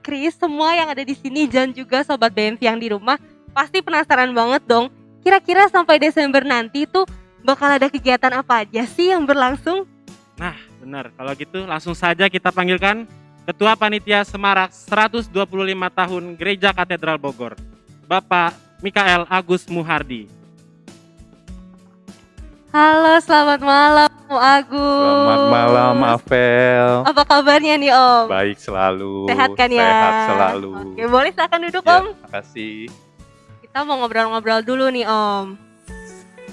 Kris, semua yang ada di sini dan juga Sobat BMV yang di rumah pasti penasaran banget dong. Kira-kira sampai Desember nanti tuh bakal ada kegiatan apa aja sih yang berlangsung? Nah, benar. Kalau gitu langsung saja kita panggilkan Ketua Panitia Semarak 125 tahun Gereja Katedral Bogor, Bapak Mikael Agus Muhardi. Halo, selamat malam Om Agus. Selamat malam Avel. Apa kabarnya nih Om? Baik selalu. Sehat kan ya? Sehat selalu. Oke, boleh silakan duduk Ya, Om. makasih. Kita mau ngobrol-ngobrol dulu nih Om.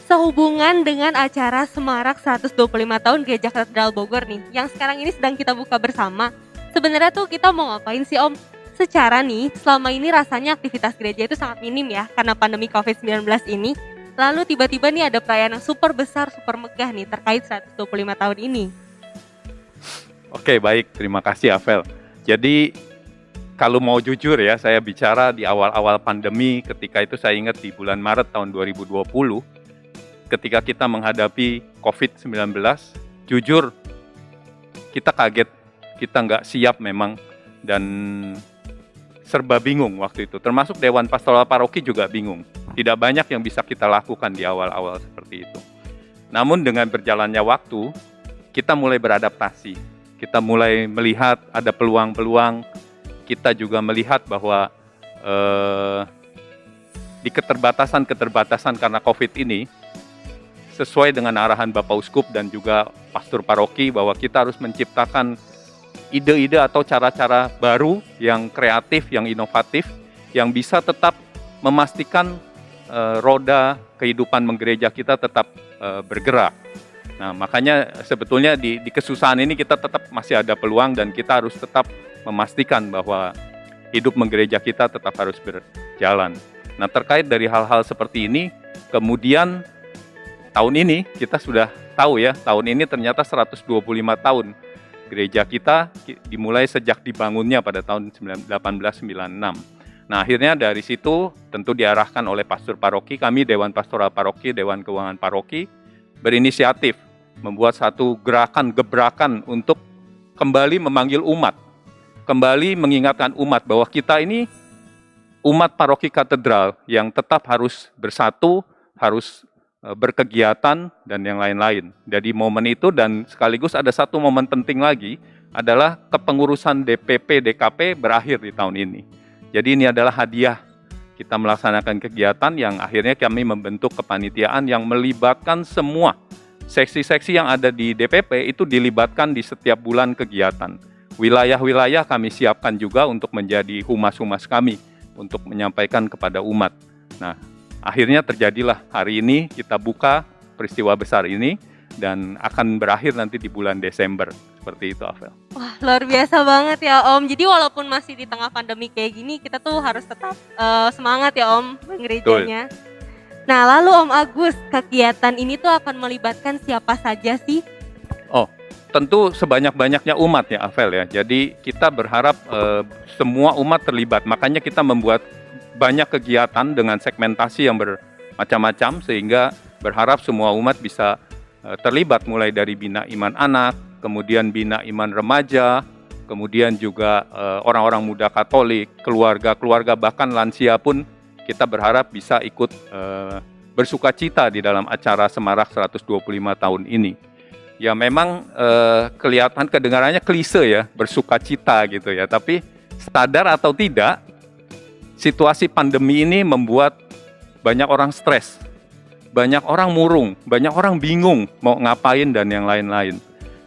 Sehubungan dengan acara Semarak 125 tahun Gereja Katedral Bogor nih, yang sekarang ini sedang kita buka bersama. Sebenarnya tuh kita mau ngapain sih Om? Secara nih, selama ini rasanya aktivitas gereja itu sangat minim ya, karena pandemi COVID-19 ini. Lalu tiba-tiba nih ada perayaan yang super besar, super megah nih terkait 125 tahun ini. Oke, baik. Terima kasih Avel. Jadi kalau mau jujur ya, saya bicara di awal-awal pandemi, ketika itu saya ingat di bulan Maret tahun 2020, ketika kita menghadapi COVID-19, jujur kita kaget, kita nggak siap memang, dan serba bingung waktu itu. Termasuk Dewan Pastoral Paroki juga bingung. Tidak banyak yang bisa kita lakukan di awal-awal seperti itu. Namun dengan berjalannya waktu, kita mulai beradaptasi. Kita mulai melihat ada peluang-peluang. Kita juga melihat bahwa di keterbatasan-keterbatasan karena COVID ini, sesuai dengan arahan Bapak Uskup dan juga Pastor Paroki, bahwa kita harus menciptakan ide-ide atau cara-cara baru yang kreatif, yang inovatif, yang bisa tetap memastikan roda kehidupan menggereja kita tetap bergerak. Nah, makanya sebetulnya di kesusahan ini kita tetap masih ada peluang dan kita harus tetap memastikan bahwa hidup menggereja kita tetap harus berjalan. Nah, terkait dari hal-hal seperti ini, kemudian tahun ini kita sudah tahu ya, tahun ini ternyata 125 tahun gereja kita dimulai sejak dibangunnya pada tahun 1896. Nah, akhirnya dari situ tentu diarahkan oleh pastor paroki, kami Dewan Pastoral Paroki, Dewan Keuangan Paroki, berinisiatif membuat satu gebrakan untuk kembali memanggil umat, kembali mengingatkan umat bahwa kita ini umat paroki katedral yang tetap harus bersatu, harus berkegiatan, dan yang lain-lain. Jadi momen itu, dan sekaligus ada satu momen penting lagi, adalah kepengurusan DPP, DKP berakhir di tahun ini. Jadi ini adalah hadiah kita melaksanakan kegiatan yang akhirnya kami membentuk kepanitiaan yang melibatkan semua seksi-seksi yang ada di DPP itu dilibatkan di setiap bulan kegiatan. Wilayah-wilayah kami siapkan juga untuk menjadi humas-humas kami untuk menyampaikan kepada umat. Nah, akhirnya terjadilah hari ini kita buka peristiwa besar ini dan akan berakhir nanti di bulan Desember. Seperti itu, Avel. Wah, luar biasa banget ya Om. Jadi walaupun masih di tengah pandemi kayak gini, kita tuh harus tetap semangat ya Om gerejanya. Nah, lalu Om Agus, kegiatan ini tuh akan melibatkan siapa saja sih? Oh, tentu sebanyak-banyaknya umat ya, Avel ya. Jadi kita berharap semua umat terlibat. Makanya kita membuat banyak kegiatan dengan segmentasi yang bermacam-macam, sehingga berharap semua umat bisa terlibat, mulai dari Bina Iman Anak, kemudian Bina Iman Remaja, kemudian juga orang-orang muda Katolik, keluarga-keluarga, bahkan lansia pun kita berharap bisa ikut bersukacita di dalam acara Semarak 125 tahun ini. Ya memang kelihatan kedengarannya klise ya, bersukacita gitu ya, tapi sadar atau tidak, situasi pandemi ini membuat banyak orang stres, banyak orang murung, banyak orang bingung mau ngapain dan yang lain-lain.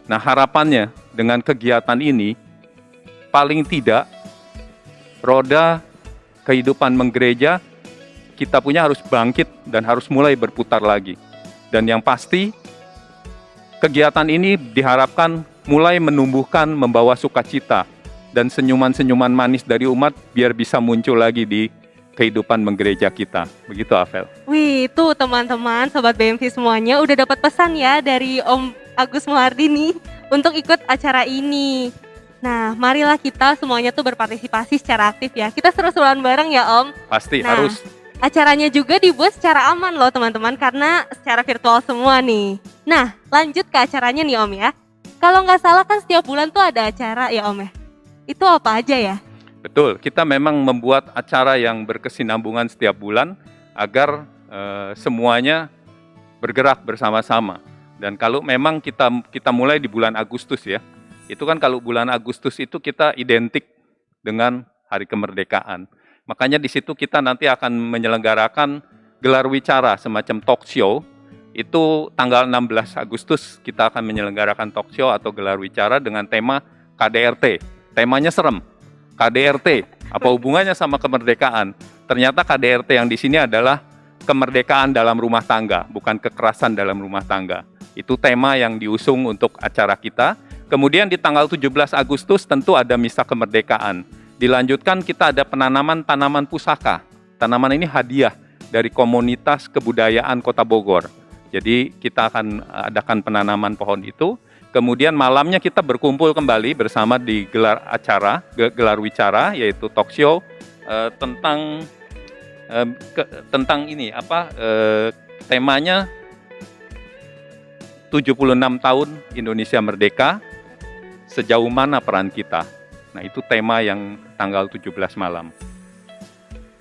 Nah, harapannya dengan kegiatan ini, paling tidak roda kehidupan menggereja kita punya harus bangkit dan harus mulai berputar lagi. Dan yang pasti, kegiatan ini diharapkan mulai menumbuhkan, membawa sukacita dan senyuman-senyuman manis dari umat biar bisa muncul lagi di kehidupan menggereja kita. Begitu, Avel. Wih, itu teman-teman, Sobat BMV semuanya udah dapat pesan ya dari Om Agus Muhardi nih untuk ikut acara ini. Nah, marilah kita semuanya tuh berpartisipasi secara aktif ya. Kita seru-seruan bareng ya Om. Pasti Nah, harus. Acaranya juga dibuat secara aman loh teman-teman, karena secara virtual semua nih. Nah, lanjut ke acaranya nih Om ya. Kalau nggak salah kan setiap bulan tuh ada acara ya Om ya. Itu apa aja ya? Betul, kita memang membuat acara yang berkesinambungan setiap bulan agar semuanya bergerak bersama-sama. Dan kalau memang kita mulai di bulan Agustus ya, itu kan kalau bulan Agustus itu kita identik dengan Hari Kemerdekaan. Makanya di situ kita nanti akan menyelenggarakan gelar wicara semacam talk show. Itu tanggal 16 Agustus kita akan menyelenggarakan talk show atau gelar wicara dengan tema KDRT. Temanya serem. KDRT, apa hubungannya sama kemerdekaan? Ternyata KDRT yang di sini adalah kemerdekaan dalam rumah tangga, bukan kekerasan dalam rumah tangga. Itu tema yang diusung untuk acara kita. Kemudian di tanggal 17 Agustus tentu ada misa kemerdekaan. Dilanjutkan kita ada penanaman tanaman pusaka. Tanaman ini hadiah dari komunitas kebudayaan Kota Bogor. Jadi kita akan adakan penanaman pohon itu. Kemudian malamnya kita berkumpul kembali bersama di gelar wicara, yaitu talk show tentang ini temanya 76 tahun Indonesia Merdeka, sejauh mana peran kita. Nah, itu tema yang tanggal 17 malam.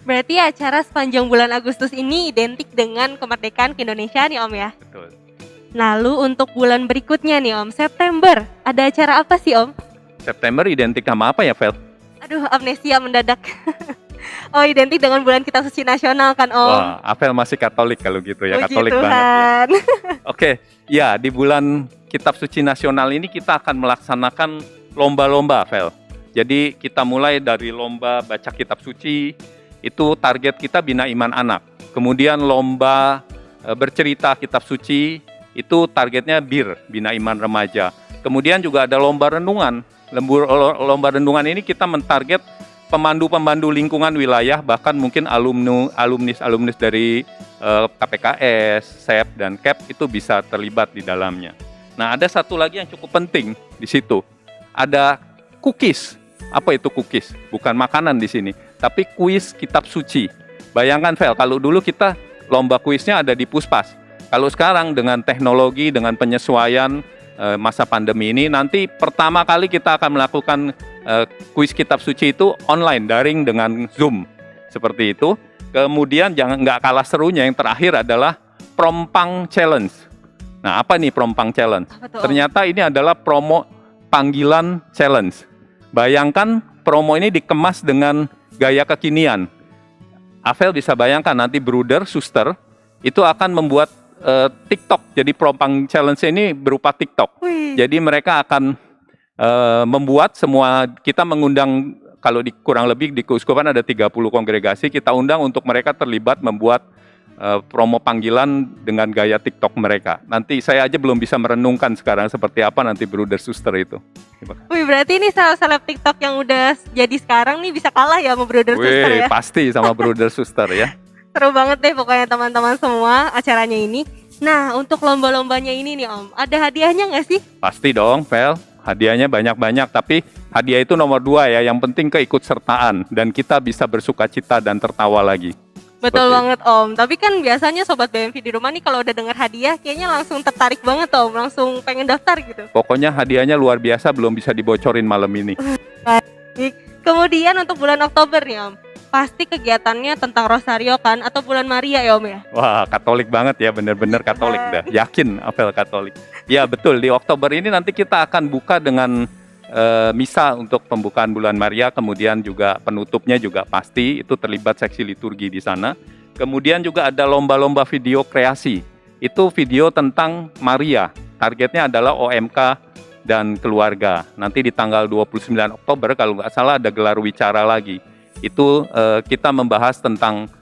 Berarti acara sepanjang bulan Agustus ini identik dengan kemerdekaan ke Indonesia nih Om ya? Betul. Lalu untuk bulan berikutnya nih Om, September, ada acara apa sih Om? September identik sama apa ya, Vel? Aduh, amnesia mendadak. Oh, identik dengan bulan Kitab Suci Nasional kan Om? Wah, Avel masih Katolik kalau gitu ya, Puji Katolik Tuhan. banget ya. Oke, ya di bulan Kitab Suci Nasional ini kita akan melaksanakan lomba-lomba, Vel. Jadi kita mulai dari lomba baca Kitab Suci, itu target kita bina iman anak. Kemudian lomba bercerita Kitab Suci, itu targetnya bina iman remaja. Kemudian juga ada lomba renungan. Lomba renungan ini kita mentarget pemandu-pemandu lingkungan wilayah, bahkan mungkin alumnis dari KPKS, SEP, dan KEP itu bisa terlibat di dalamnya. Nah, ada satu lagi yang cukup penting di situ. Ada cookies. Apa itu cookies? Bukan makanan di sini, tapi kuis Kitab Suci. Bayangkan, Vel, kalau dulu kita lomba kuisnya ada di Puspas. Kalau sekarang dengan teknologi, dengan penyesuaian masa pandemi ini, nanti pertama kali kita akan melakukan kuis Kitab Suci itu online, daring dengan Zoom. Seperti itu. Kemudian nggak kalah serunya, yang terakhir adalah Prompang Challenge. Nah, apa nih Prompang Challenge? Betul. Ternyata ini adalah promo panggilan challenge. Bayangkan promo ini dikemas dengan gaya kekinian. Avel bisa bayangkan nanti bruder, suster, itu akan membuat TikTok. Jadi Prompang Challenge ini berupa TikTok. Wih. Jadi mereka akan membuat semua, kita mengundang, kalau kurang lebih di keuskupan ada 30 kongregasi, kita undang untuk mereka terlibat membuat promo panggilan dengan gaya TikTok mereka. Nanti saya aja belum bisa merenungkan sekarang seperti apa nanti bruder suster itu. Wih, berarti ini seleb TikTok yang udah jadi sekarang nih bisa kalah ya sama Brother Suster ya? Pasti sama bruder suster ya. Seru banget deh pokoknya teman-teman semua acaranya ini. Nah, untuk lomba-lombanya ini nih Om, ada hadiahnya nggak sih? Pasti dong, Vel. Hadiahnya banyak-banyak, tapi hadiah itu nomor 2 ya. Yang penting keikutsertaan dan kita bisa bersuka cita dan tertawa lagi. Betul Seperti banget Om. Tapi kan biasanya Sobat BMV di rumah nih kalau udah dengar hadiah kayaknya langsung tertarik banget Om, langsung pengen daftar gitu. Pokoknya hadiahnya luar biasa, belum bisa dibocorin malam ini. Kemudian untuk bulan Oktober nih Om, pasti kegiatannya tentang Rosario kan, atau bulan Maria ya Om ya? Wah, Katolik banget ya, bener-bener Katolik dah. Yakin Avel Katolik. Ya betul, di Oktober ini nanti kita akan buka dengan misa untuk pembukaan bulan Maria, kemudian juga penutupnya juga pasti, itu terlibat seksi liturgi di sana. Kemudian juga ada lomba-lomba video kreasi, itu video tentang Maria, targetnya adalah OMK dan keluarga. Nanti di tanggal 29 Oktober kalau nggak salah ada gelar wicara lagi. Itu kita membahas tentang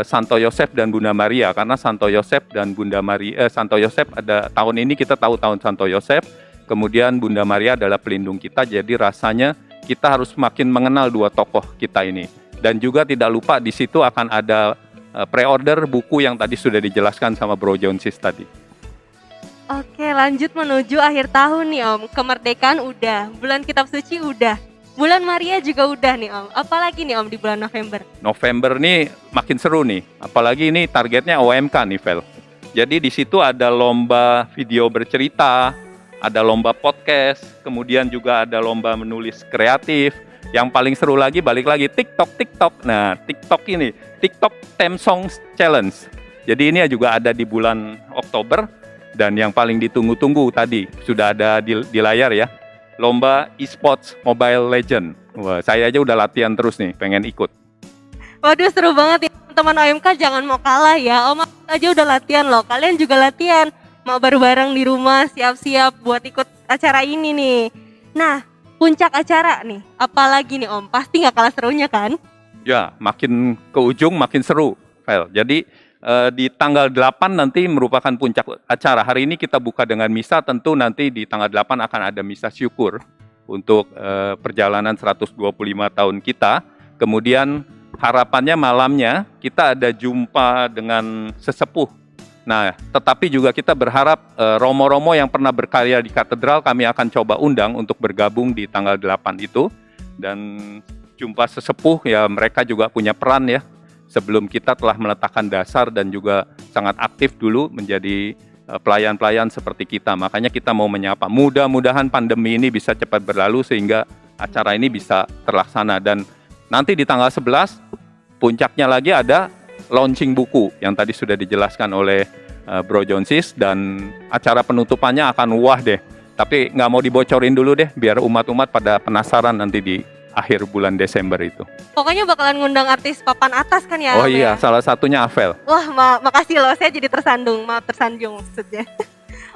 Santo Yosef dan Bunda Maria, karena Santo Yosef dan Bunda Maria, Santo Yosef ada tahun ini kita tahu tahun Santo Yosef, kemudian Bunda Maria adalah pelindung kita, jadi rasanya kita harus makin mengenal dua tokoh kita ini. Dan juga tidak lupa di situ akan ada pre-order buku yang tadi sudah dijelaskan sama Bro Jonsis tadi. Oke, lanjut menuju akhir tahun nih Om. Kemerdekaan udah, bulan Kitab Suci udah, bulan Maria juga udah nih Om. Apalagi nih Om di bulan November? November nih makin seru nih, apalagi ini targetnya OMK nih, Vel. Jadi di situ ada lomba video bercerita, ada lomba podcast, kemudian juga ada lomba menulis kreatif, Yang paling seru lagi, balik lagi TikTok. Nah, TikTok Theme Songs Challenge. Jadi ini juga ada di bulan Oktober, dan yang paling ditunggu-tunggu tadi sudah ada di layar ya, lomba e-sports Mobile Legend. Wah, saya aja udah latihan terus nih, pengen ikut. Waduh, seru banget ya. Teman OMK jangan mau kalah ya. Om aja udah latihan loh. Kalian juga latihan. Mau bareng-bareng di rumah, siap-siap buat ikut acara ini nih. Nah, puncak acara nih, apalagi nih Om? Pasti nggak kalah serunya kan? Ya, makin ke ujung makin seru, Fel. Jadi di tanggal 8 nanti merupakan puncak acara. Hari ini kita buka dengan misa, tentu nanti di tanggal 8 akan ada misa syukur untuk perjalanan 125 tahun kita. Kemudian harapannya malamnya kita ada jumpa dengan sesepuh. Nah, tetapi juga kita berharap romo-romo yang pernah berkarya di katedral kami akan coba undang untuk bergabung di tanggal 8 itu. Dan jumpa sesepuh ya, mereka juga punya peran ya. Sebelum kita telah meletakkan dasar dan juga sangat aktif dulu menjadi pelayan-pelayan seperti kita. Makanya kita mau menyapa. Mudah-mudahan pandemi ini bisa cepat berlalu sehingga acara ini bisa terlaksana. Dan nanti di tanggal 11, puncaknya lagi ada launching buku yang tadi sudah dijelaskan oleh Bro Jonsis, dan acara penutupannya akan wah deh. Tapi nggak mau dibocorin dulu deh, biar umat-umat pada penasaran nanti di akhir bulan Desember itu. Pokoknya bakalan ngundang artis papan atas kan ya? Oh iya, ya? salah satunya Avel. Wah, makasih loh, saya jadi tersandung, tersanjung maksudnya.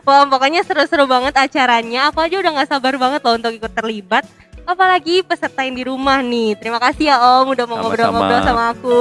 Wah, pokoknya seru-seru banget acaranya. Aku aja udah nggak sabar banget loh untuk ikut terlibat. Apalagi peserta yang di rumah nih. Terima kasih ya Om, udah mau Sama-sama. ngobrol-ngobrol sama aku.